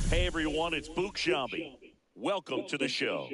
Hey everyone, it's Book Shambi. Welcome to the show.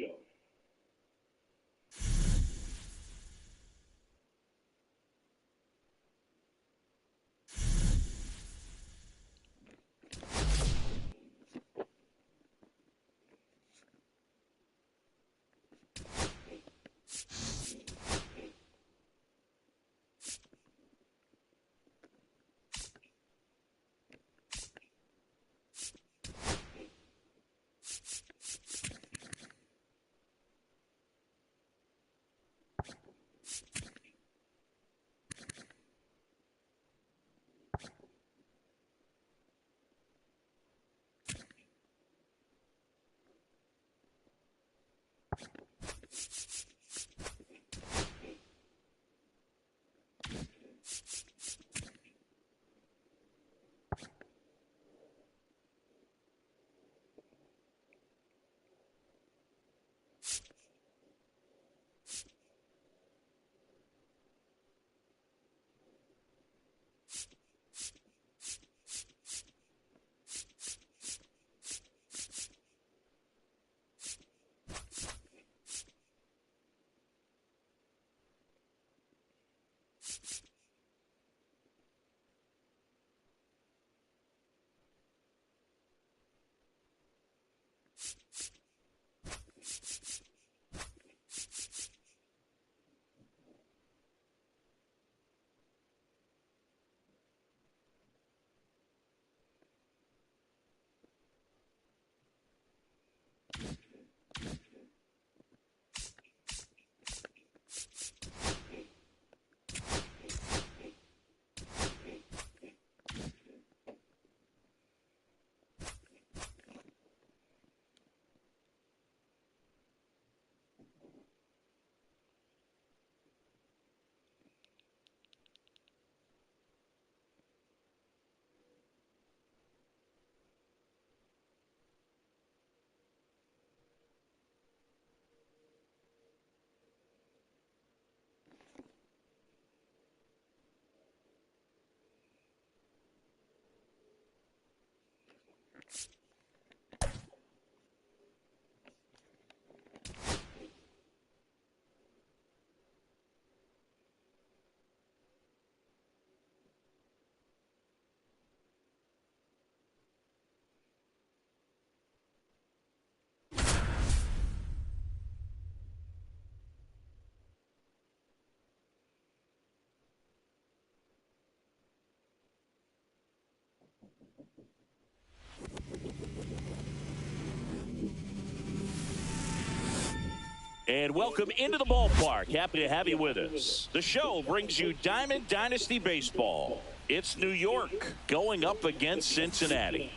And welcome into the ballpark. Happy to have you with us. The show brings you Diamond Dynasty Baseball. It's New York going up against Cincinnati.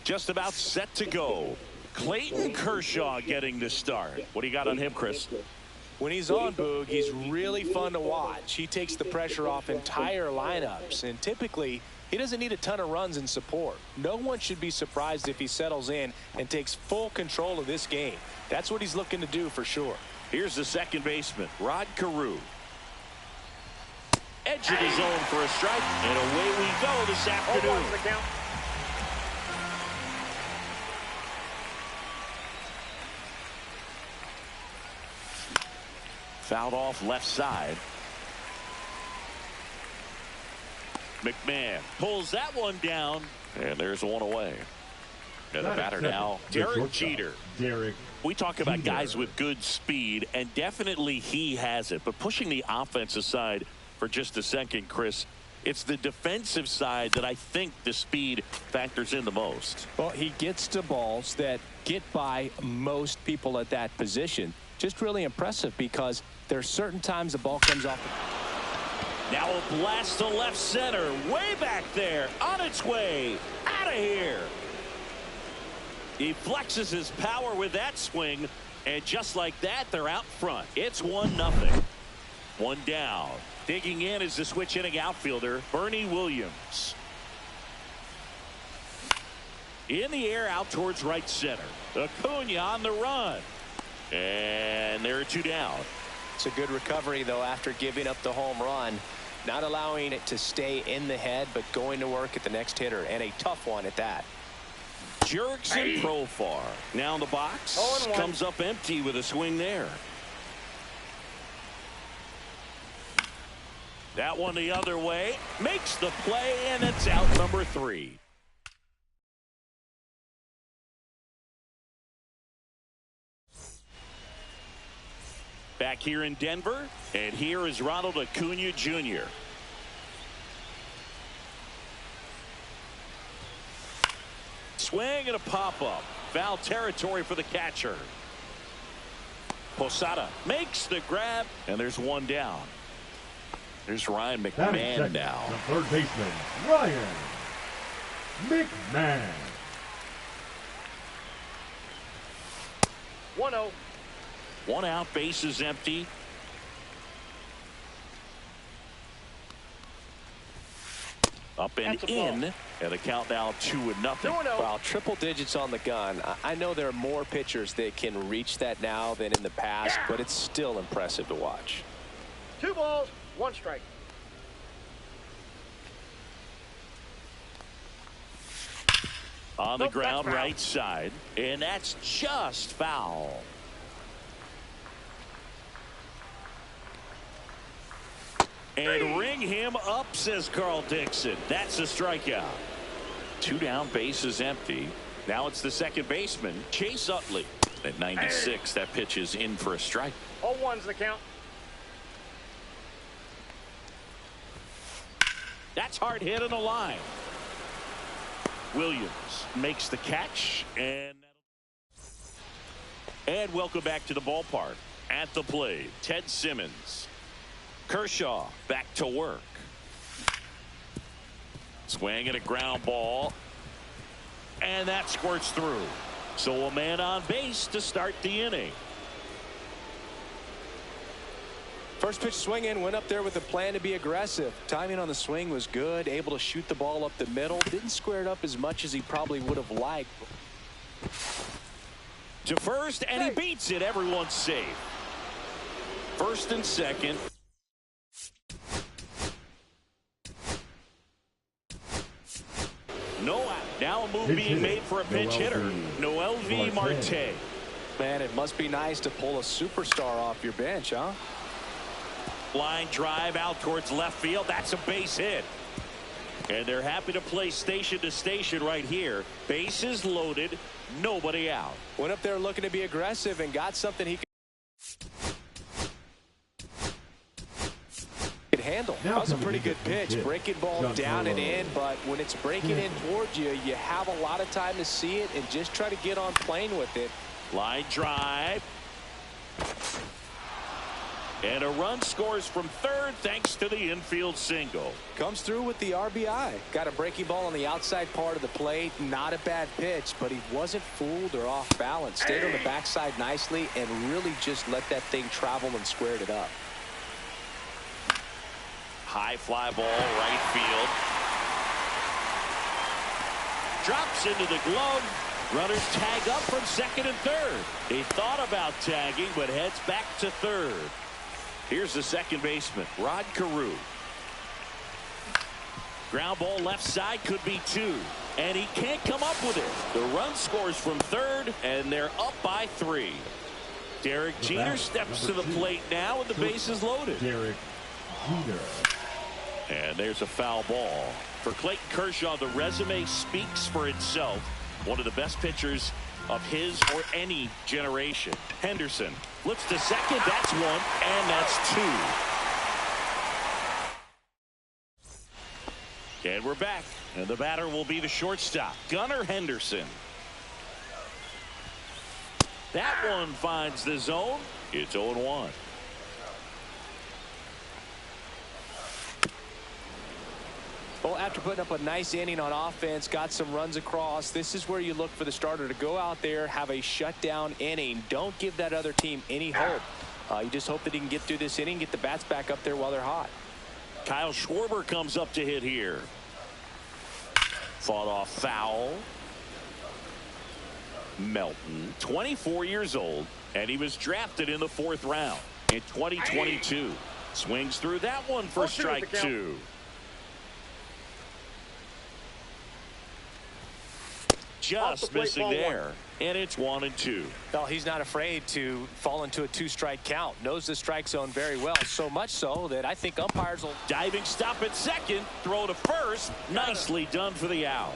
Just about set to go. Clayton Kershaw getting the start. What do you got on him, Chris? When he's on, Boog, he's really fun to watch. He takes the pressure off entire lineups, and typically he doesn't need a ton of runs and support. No one should be surprised if he settles in and takes full control of this game. That's what he's looking to do for sure. Here's the second baseman, Rod Carew. Edge of the zone for a strike, and away we go this afternoon. Fouled off left side. McMahon pulls that one down, and there's one away. And the batter now, Derek Jeter. We talk about guys with good speed, and definitely he has it. But pushing the offense aside for just a second, Chris, it's the defensive side that I think the speed factors in the most. Well, he gets to balls that get by most people at that position. Just really impressive because there are certain times the ball comes off. Now a blast to left center, way back there, on its way, out of here. He flexes his power with that swing, and just like that, they're out front. It's 1-0. One down. Digging in is the switch hitting outfielder, Bernie Williams. In the air out towards right center. Acuna on the run. And there are two down. It's a good recovery, though, after giving up the home run. Not allowing it to stay in the head, but going to work at the next hitter, and a tough one at that. Jurickson Profar. Now in the box. Comes up empty with a swing there. That one the other way. Makes the play, and it's out number 3. Back here in Denver, and here is Ronald Acuna Jr. Swing and a pop-up. Foul territory for the catcher. Posada makes the grab, and there's one down. There's Ryan McMahon now. The third baseman, Ryan McMahon. 1-0. 1 out, bases empty. Up and in, and the count now 2-0. Wow, triple digits on the gun. I know there are more pitchers that can reach that now than in the past, but it's still impressive to watch. 2 balls, 1 strike. On the ground, right side, and that's just foul. And ring him up, says Carl Dixon. That's a strikeout. 2 down, bases empty. Now it's the second baseman, Chase Utley. At 96, that pitch is in for a strike. 0-1's the count. That's hard hit on the line. Williams makes the catch, and welcome back to the ballpark. At the plate, Ted Simmons. Kershaw back to work. Swing and a ground ball, and that squirts through. So a man on base to start the inning. First pitch swinging, went up there with a plan to be aggressive. Timing on the swing was good, able to shoot the ball up the middle. Didn't square it up as much as he probably would have liked. To first, and he beats it. Everyone's safe. First and second. No out. Now a move being made for a pinch hitter. Noel V. Marte. Man, it must be nice to pull a superstar off your bench, huh? Line drive out towards left field. That's a base hit. And they're happy to play station to station right here. Bases loaded. Nobody out. Went up there looking to be aggressive and got something he could handle. That was a pretty good pitch. Breaking ball down and in, but when it's breaking in towards you, you have a lot of time to see it and just try to get on plane with it. Line drive. And a run scores from third thanks to the infield single. Comes through with the RBI. Got a breaking ball on the outside part of the plate. Not a bad pitch, but he wasn't fooled or off balance. Stayed on the backside nicely and really just let that thing travel and squared it up. High fly ball, right field. Drops into the glove. Runners tag up from second and third. He thought about tagging, but heads back to third. Here's the second baseman, Rod Carew. Ground ball left side, could be 2. And he can't come up with it. The run scores from third, and they're up by 3. Derek Jeter steps to the plate now, and the base is loaded. Derek Jeter. And there's a foul ball. For Clayton Kershaw, the resume speaks for itself. One of the best pitchers of his or any generation. Henderson looks to second. That's 1, and that's 2. And we're back. And the batter will be the shortstop, Gunnar Henderson. That one finds the zone. It's 0-1. Well, after putting up a nice inning on offense, got some runs across, this is where you look for the starter to go out there, have a shutdown inning. Don't give that other team any hope. You just hope that he can get through this inning, get the bats back up there while they're hot. Kyle Schwarber comes up to hit here. Fought off foul. Melton, 24 years old, and he was drafted in the 4th round in 2022. Swings through that one for strike 2. just missing there. And it's 1-2. Well, he's not afraid to fall into a two-strike count. Knows the strike zone very well, so much so that I think umpires will. Diving stop at second, throw to first. Nicely done for the out.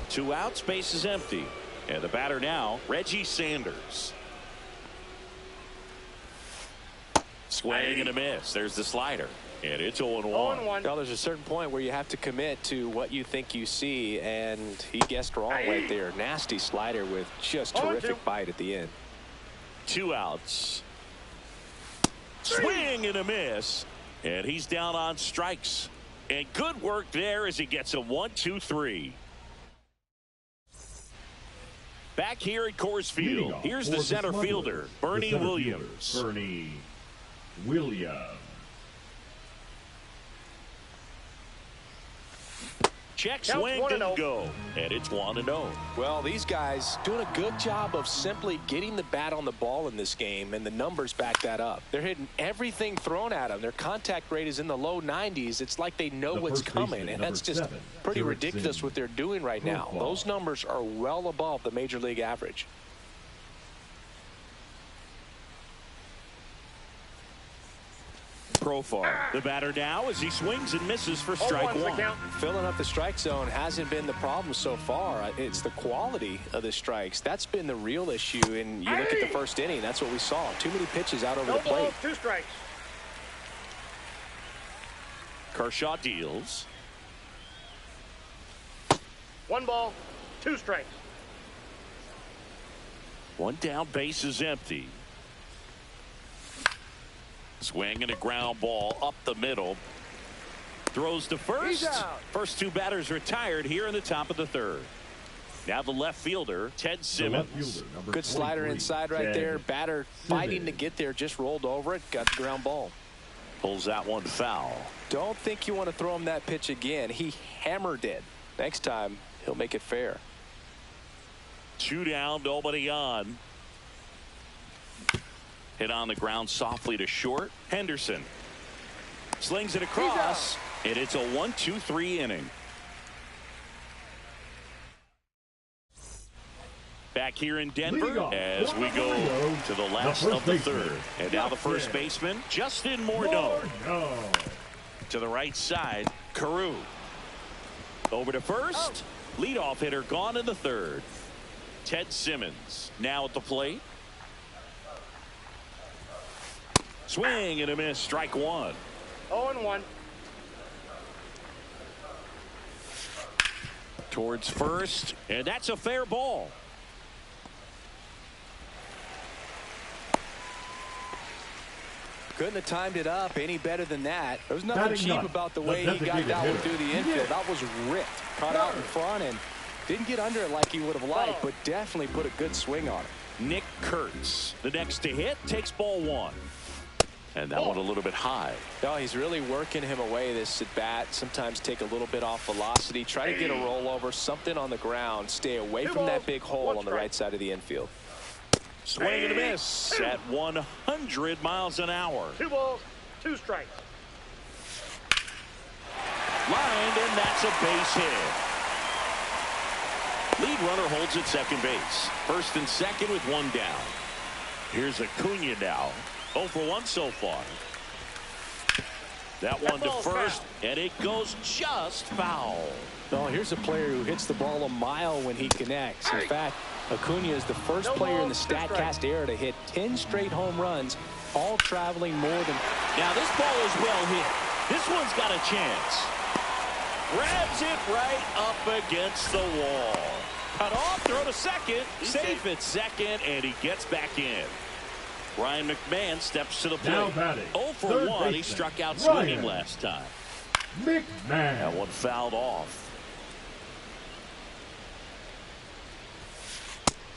2 outs, base is empty. And the batter now, Reggie Sanders. Swing and a miss. There's the slider. And it's 0-1. Well, there's a certain point where you have to commit to what you think you see, and he guessed wrong right there. Nasty slider with just terrific bite at the end. 2 outs. Swing and a miss. And he's down on strikes. And good work there as he gets a 1-2-3. Back here at Coors Field, here's the center fielder, Bernie Williams. Bernie Williams. Check swing didn't go, and it's 1-0. Well, these guys doing a good job of simply getting the bat on the ball in this game, and the numbers back that up. They're hitting everything thrown at them. Their contact rate is in the low 90s. It's like they know what's coming, and that's just pretty ridiculous what they're doing right now. Those numbers are well above the major league average. Profar, the batter now as he swings and misses for strike 1. Filling up the strike zone hasn't been the problem so far. It's the quality of the strikes. That's been the real issue. And you look at the first inning, that's what we saw. Too many pitches out over the plate. 2 strikes. Kershaw deals. 1 ball, 2 strikes. 1 down, base is empty. Swing and a ground ball up the middle. Throws to first. First 2 batters retired here in the top of the 3rd. Now the left fielder, Ted Simmons. Good slider inside right there. Batter fighting to get there, just rolled over it. Got the ground ball. Pulls that one foul. Don't think you want to throw him that pitch again. He hammered it. Next time, he'll make it fair. 2 down, nobody on. Hit on the ground softly to short. Henderson slings it across, and it's a 1-2-3 inning. Back here in Denver as we go to the last of the 3rd. And now the first baseman, Justin Morneau. To the right side, Carew. Over to first. Leadoff hitter gone in the 3rd. Ted Simmons now at the plate. Swing and a miss, strike 1. 0-1. Towards first, and that's a fair ball. Couldn't have timed it up any better than that. There was nothing cheap about the way he got that one through the infield. That was ripped. Caught out in front and didn't get under it like he would have liked, but definitely put a good swing on it. Nick Kurtz, the next to hit, takes ball 1. And that one a little bit high. No, he's really working him away this at bat. Sometimes take a little bit off velocity. Try to get a rollover, something on the ground. Stay away from that big hole on the right side of the infield. Swing and a miss at 100 miles an hour. 2 balls, 2 strikes. Lined, and that's a base hit. Lead runner holds at second base. First and second with 1 down. Here's Acuna now. 0 for 1 so far. That one to first, and it goes just foul. Well, here's a player who hits the ball a mile when he connects. In fact, Acuna is the first player in the StatCast era to hit 10 straight home runs, all traveling more than. Now this ball is well hit. This one's got a chance. Grabs it right up against the wall. Cut off, throw to second. Safe at second, and he gets back in. Ryan McMahon steps to the plate. 0 for 1. He struck out swinging last time. McMahon. That one fouled off.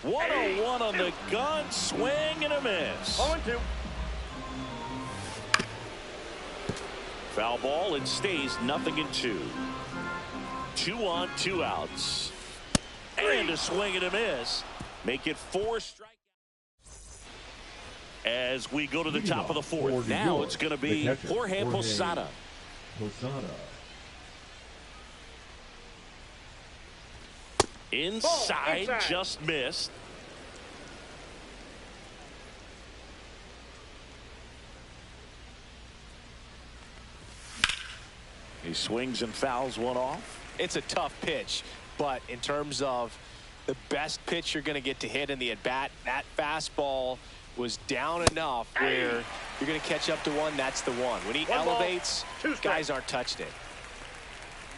101 on the gun. Swing and a miss. 0-2. Foul ball. It stays 0-2. 2 on, 2 outs. And a swing and a miss. Make it 4 strikes. As we go to the top of the 4th. Now it's going to be Jorge Posada. Inside, just missed. He swings and fouls one off. It's a tough pitch, but in terms of the best pitch you're going to get to hit in the at-bat, that fastball was down enough where you're going to catch up to one. That's the one. When he elevates, guys aren't touching it.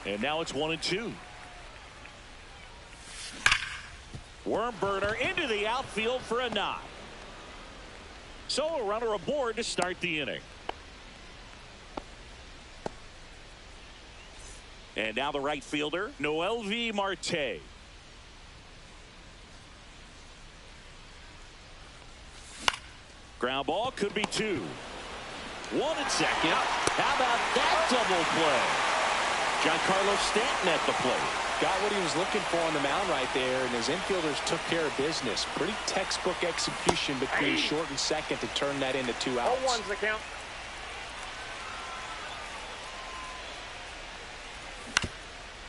And now it's 1-2. Worm burner into the outfield for a knock. So a runner aboard to start the inning. And now the right fielder, Noelvi Marte. Ground ball, could be two. 1 at second. How about that double play? Giancarlo Stanton at the plate. Got what he was looking for on the mound right there, and his infielders took care of business. Pretty textbook execution between short and second to turn that into 2 outs. 0-1's the count.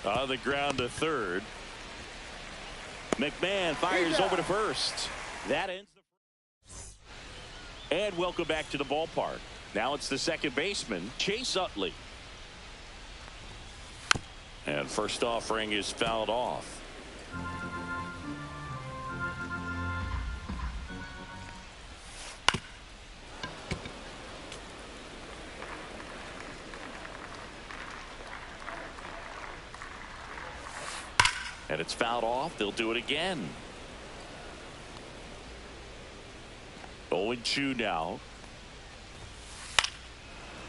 On the ground to third. McMahon fires over to first. That ends the. And welcome back to the ballpark. Now it's the second baseman, Chase Utley. And first offering is fouled off. And it's fouled off. They'll do it again. 0-2 now.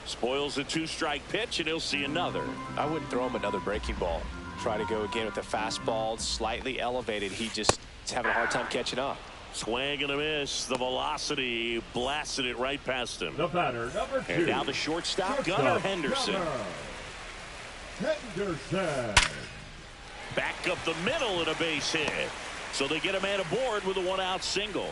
Spoils a 2-strike pitch, and he'll see another. I wouldn't throw him another breaking ball. Try to go again with the fastball, slightly elevated. He just is having a hard time catching up. Swing and a miss. The velocity blasted it right past him. The batter, number 2. And now the shortstop, Gunnar Henderson. Henderson. Back up the middle and a base hit. So they get a man aboard with a 1-out single.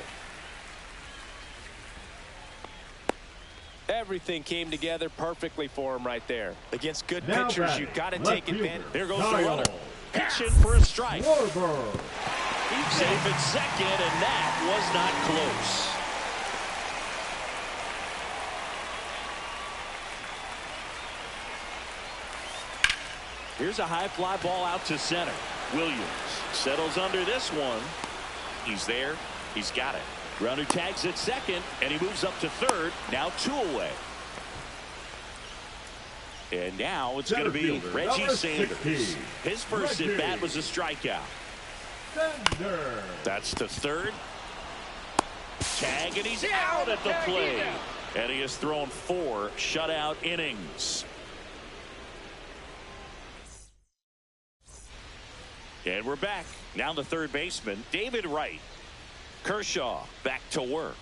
Everything came together perfectly for him right there. Against good Now pitchers, you've got to take advantage. There goes the runner. Pitching for a strike. Warburg. He's safe at second, and that was not close. Here's a high fly ball out to center. Williams settles under this one. He's there. He's got it. Runner tags at second, and he moves up to third. Now 2 away. And now it's going to be Reggie Sanders. 16. His first at bat was a strikeout. Sanders. That's to third. Tag, and he's out at the plate. And he has thrown 4 shutout innings. And we're back. Now the third baseman, David Wright. Kershaw back to work.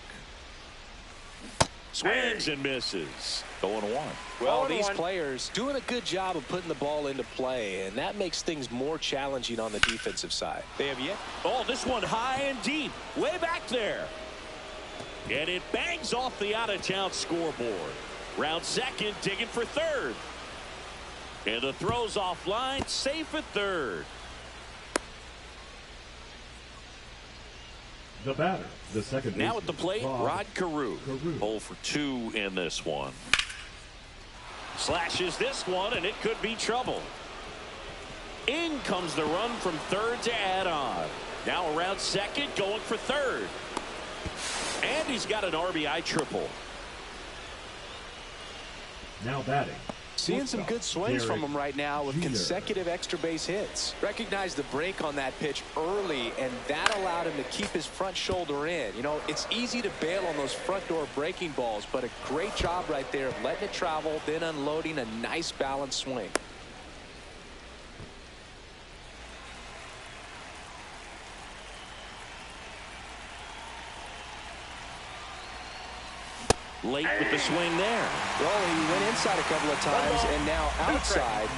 Swings and misses. 0-1. Well, these players doing a good job of putting the ball into play, and that makes things more challenging on the defensive side. They have yet. Oh, this one high and deep. Way back there. And it bangs off the out-of-town scoreboard. Round second, digging for third. And the throw's offline, safe at third. The batter, the second Now baseman, at the plate, Rod Carew. 0 for 2 in this one. Slashes this one, and it could be trouble. In comes the run from third to add on. Now around second, going for third. And he's got an RBI triple. Now batting. Seeing some good swings from him right now with consecutive extra base hits. Recognized the break on that pitch early, and that allowed him to keep his front shoulder in. You know, it's easy to bail on those front door breaking balls, but a great job right there of letting it travel, then unloading a nice balanced swing. Late with the swing there. Well, he went inside a couple of times, and now outside.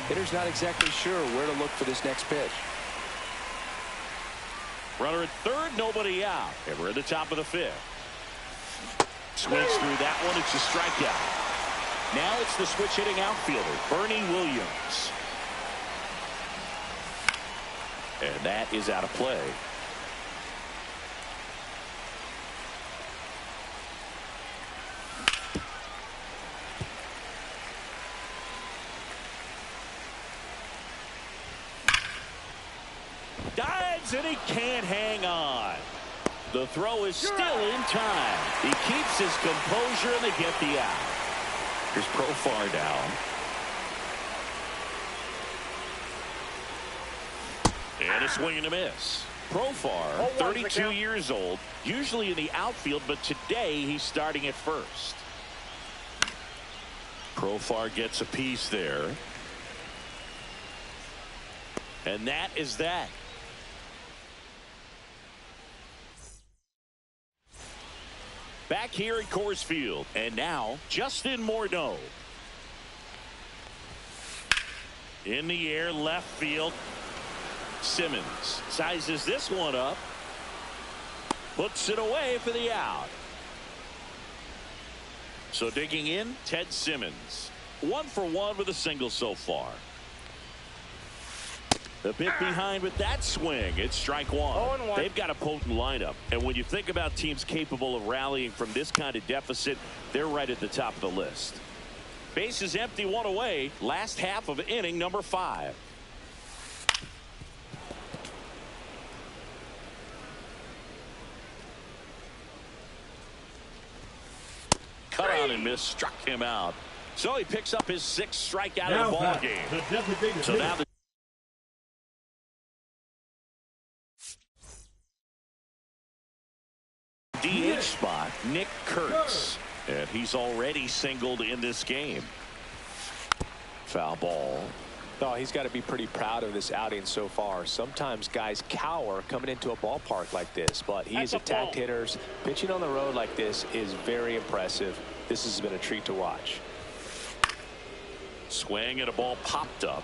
Hitter's not exactly sure where to look for this next pitch. Runner at third, nobody out. And we're at the top of the 5th. Swings through that one. It's a strikeout. Now it's the switch hitting outfielder, Bernie Williams. And that is out of play. Dives, and he can't hang on. The throw is still in time. He keeps his composure, and they get the out. Here's Profar down. And a swing and a miss. Profar, 32 years old, usually in the outfield, but today he's starting at first. Profar gets a piece there. And that is that. Back here at Coors Field, and now Justin Morneau. In the air, left field. Simmons sizes this one up. Puts it away for the out. So digging in, Ted Simmons. 1 for 1 with a single so far. The bit behind with that swing. It's strike one. They've got a potent lineup. And when you think about teams capable of rallying from this kind of deficit, they're right at the top of the list. Bases empty, 1 away. Last half of inning number 5. Cut on and miss, struck him out. So he picks up his 6th strikeout of the ball game. So now the DH spot, Nick Kurtz. And he's already singled in this game. Foul ball. Oh, he's got to be pretty proud of this outing so far. Sometimes guys cower coming into a ballpark like this, but he's attacked hitters. Pitching on the road like this is very impressive. This has been a treat to watch. Swing and a ball popped up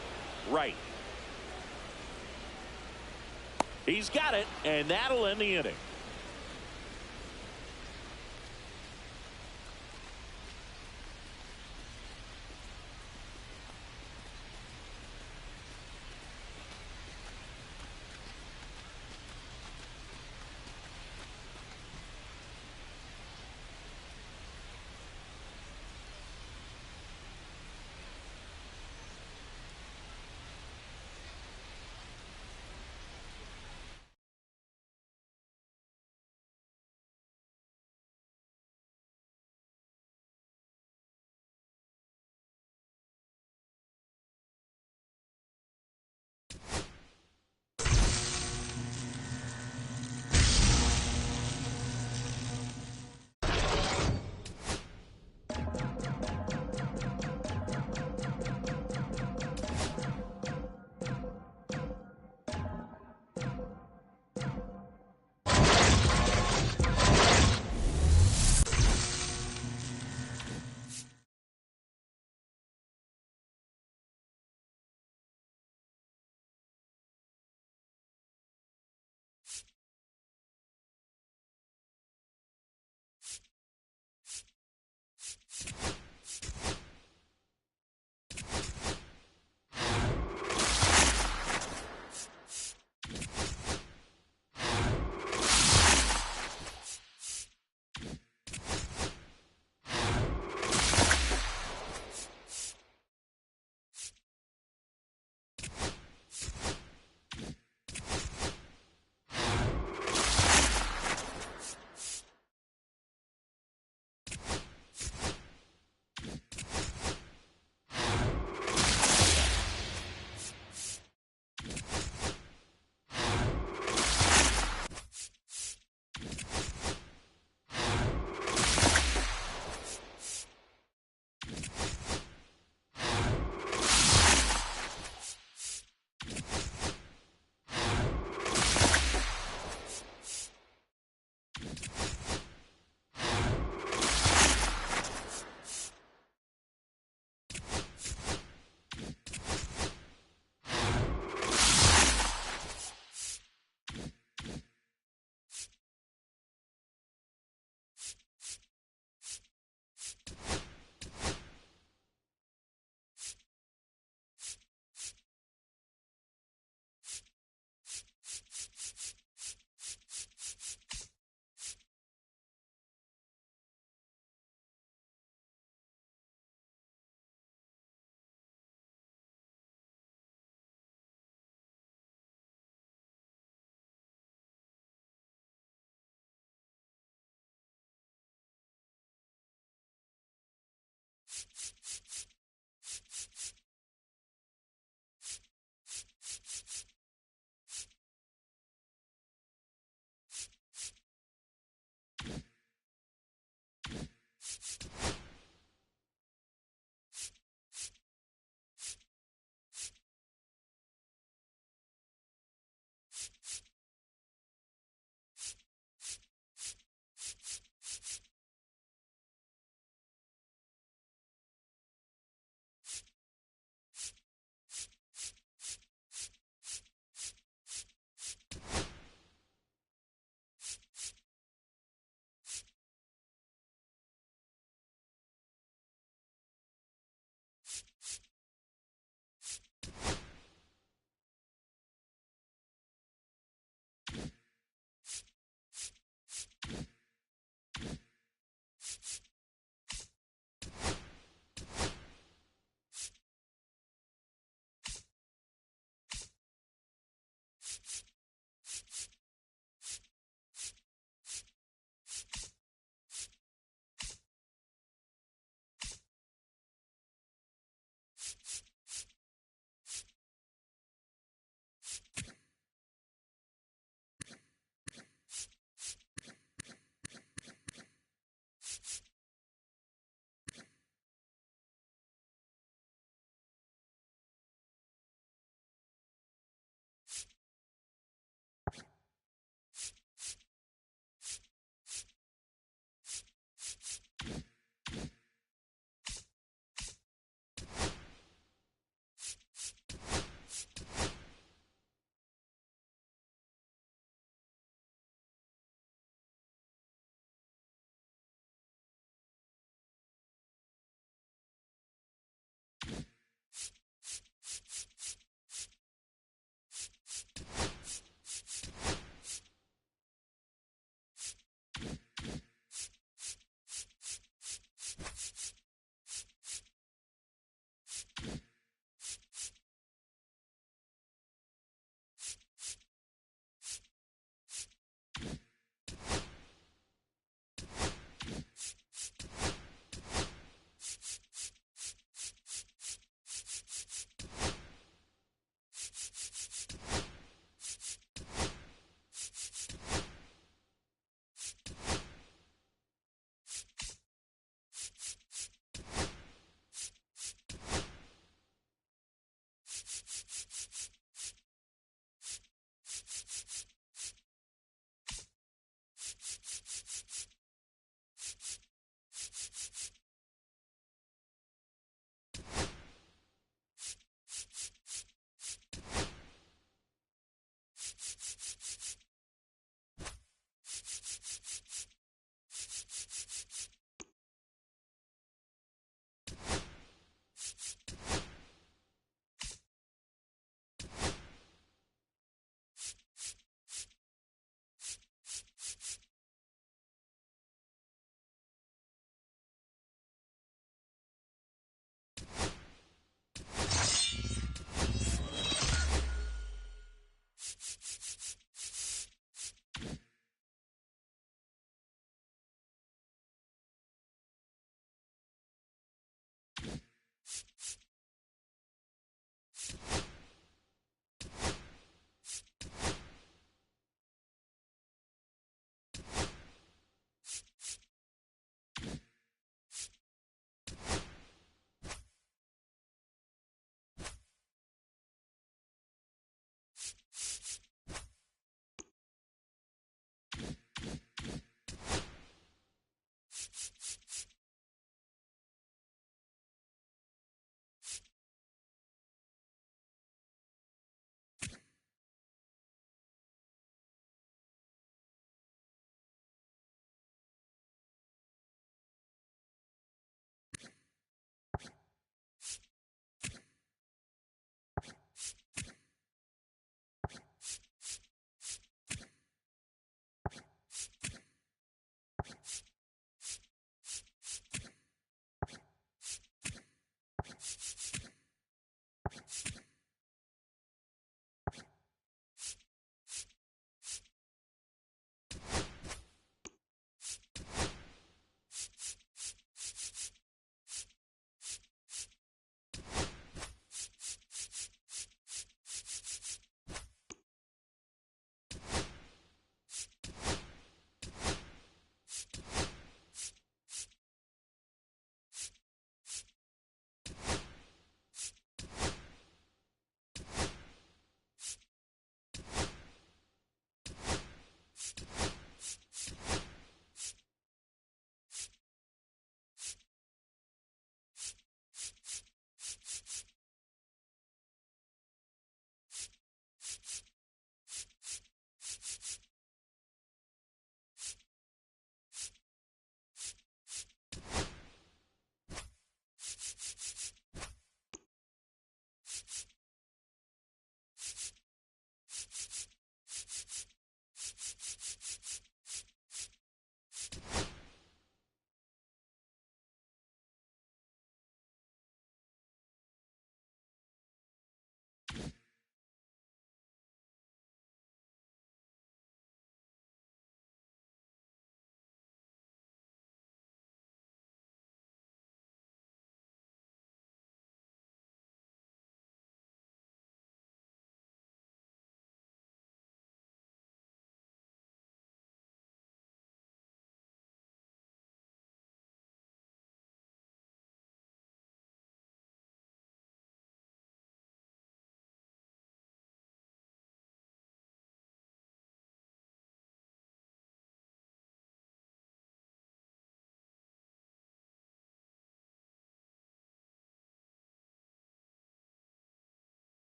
right. He's got it, and that'll end the inning.